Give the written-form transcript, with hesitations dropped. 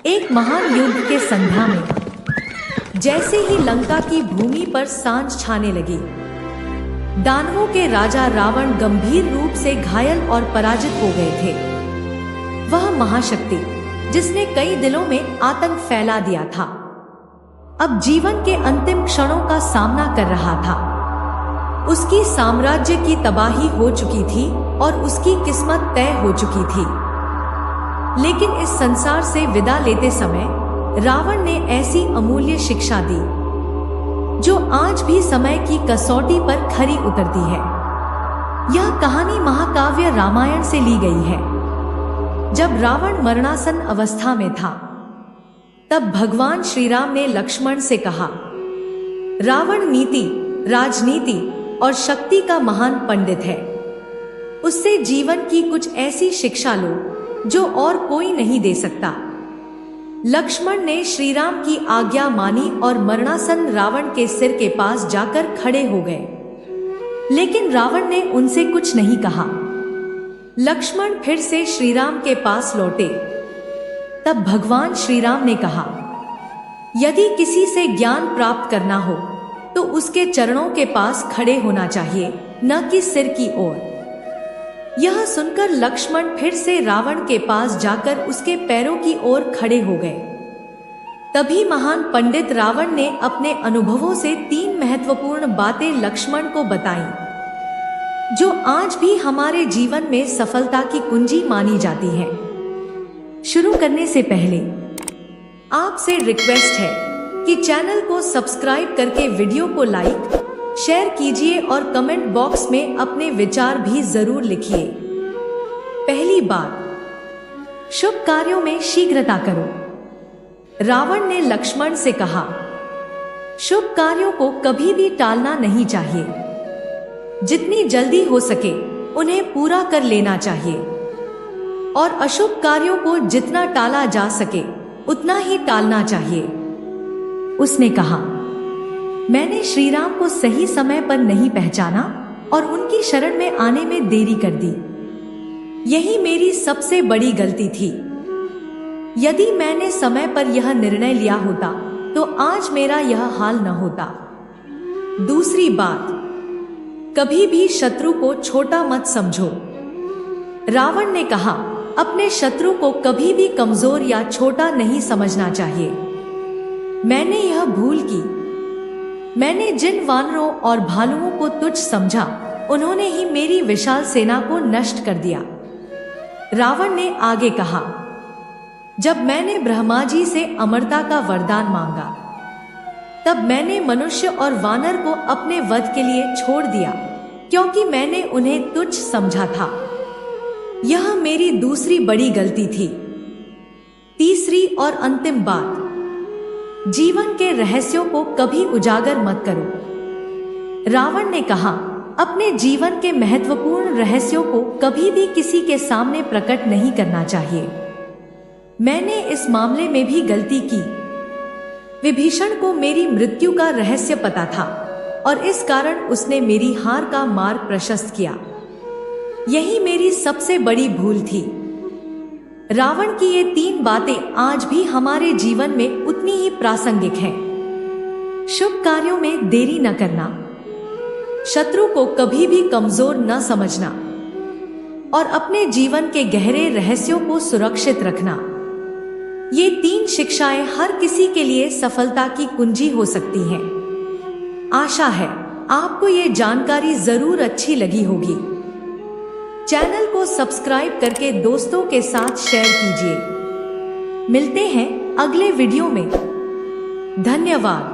एक महान युद्ध के संध्या में जैसे ही लंका की भूमि पर सांझ छाने लगी, दानवों के राजा रावण गंभीर रूप से घायल और पराजित हो गए थे। वह महाशक्ति जिसने कई दिलों में आतंक फैला दिया था, अब जीवन के अंतिम क्षणों का सामना कर रहा था। उसकी साम्राज्य की तबाही हो चुकी थी और उसकी किस्मत तय हो चुकी थी। लेकिन इस संसार से विदा लेते समय रावण ने ऐसी अमूल्य शिक्षा दी जो आज भी समय की कसौटी पर खरी उतरती है। यह कहानी महाकाव्य रामायण से ली गई है। जब रावण मरणासन अवस्था में था, तब भगवान श्री राम ने लक्ष्मण से कहा, रावण नीति, राजनीति और शक्ति का महान पंडित है। उससे जीवन की कुछ ऐसी शिक्षा लो जो और कोई नहीं दे सकता। लक्ष्मण ने श्री राम की आज्ञा मानी और मरणासन रावण के सिर के पास जाकर खड़े हो गए। लेकिन रावण ने उनसे कुछ नहीं कहा। लक्ष्मण फिर से श्री राम के पास लौटे। तब भगवान श्री राम ने कहा, यदि किसी से ज्ञान प्राप्त करना हो तो उसके चरणों के पास खड़े होना चाहिए, न कि सिर की ओर। यह सुनकर लक्ष्मण फिर से रावण के पास जाकर उसके पैरों की ओर खड़े हो गए। तभी महान पंडित रावण ने अपने अनुभवों से 3 महत्वपूर्ण बातें लक्ष्मण को बताईं, जो आज भी हमारे जीवन में सफलता की कुंजी मानी जाती है। शुरू करने से पहले आपसे रिक्वेस्ट है कि चैनल को सब्सक्राइब करके वीडियो को लाइक, शेयर कीजिए और कमेंट बॉक्स में अपने विचार भी जरूर लिखिए। पहली बात, शुभ कार्यों में शीघ्रता करो। रावण ने लक्ष्मण से कहा, शुभ कार्यों को कभी भी टालना नहीं चाहिए। जितनी जल्दी हो सके उन्हें पूरा कर लेना चाहिए और अशुभ कार्यों को जितना टाला जा सके उतना ही टालना चाहिए। उसने कहा, मैंने श्री राम को सही समय पर नहीं पहचाना और उनकी शरण में आने में देरी कर दी। यही मेरी सबसे बड़ी गलती थी। यदि मैंने समय पर यह निर्णय लिया होता तो आज मेरा यह हाल न होता। दूसरी बात, कभी भी शत्रु को छोटा मत समझो। रावण ने कहा, अपने शत्रु को कभी भी कमजोर या छोटा नहीं समझना चाहिए। मैंने यह भूल की। मैंने जिन वानरों और भालुओं को तुच्छ समझा, उन्होंने ही मेरी विशाल सेना को नष्ट कर दिया। रावण ने आगे कहा, जब मैंने ब्रह्मा जी से अमरता का वरदान मांगा, तब मैंने मनुष्य और वानर को अपने वध के लिए छोड़ दिया, क्योंकि मैंने उन्हें तुच्छ समझा था। यह मेरी दूसरी बड़ी गलती थी। तीसरी और अंतिम बात, जीवन के रहस्यों को कभी उजागर मत करो। रावण ने कहा, अपने जीवन के महत्वपूर्ण रहस्यों को कभी भी किसी के सामने प्रकट नहीं करना चाहिए। मैंने इस मामले में भी गलती की। विभीषण को मेरी मृत्यु का रहस्य पता था और इस कारण उसने मेरी हार का मार्ग प्रशस्त किया। यही मेरी सबसे बड़ी भूल थी। रावण की ये 3 बातें आज भी हमारे जीवन में उतनी ही प्रासंगिक हैं। शुभ कार्यों में देरी न करना, शत्रु को कभी भी कमजोर न समझना और अपने जीवन के गहरे रहस्यों को सुरक्षित रखना। ये 3 शिक्षाएं हर किसी के लिए सफलता की कुंजी हो सकती हैं। आशा है आपको ये जानकारी जरूर अच्छी लगी होगी। चैनल को सब्सक्राइब करके दोस्तों के साथ शेयर कीजिए। मिलते हैं अगले वीडियो में। धन्यवाद।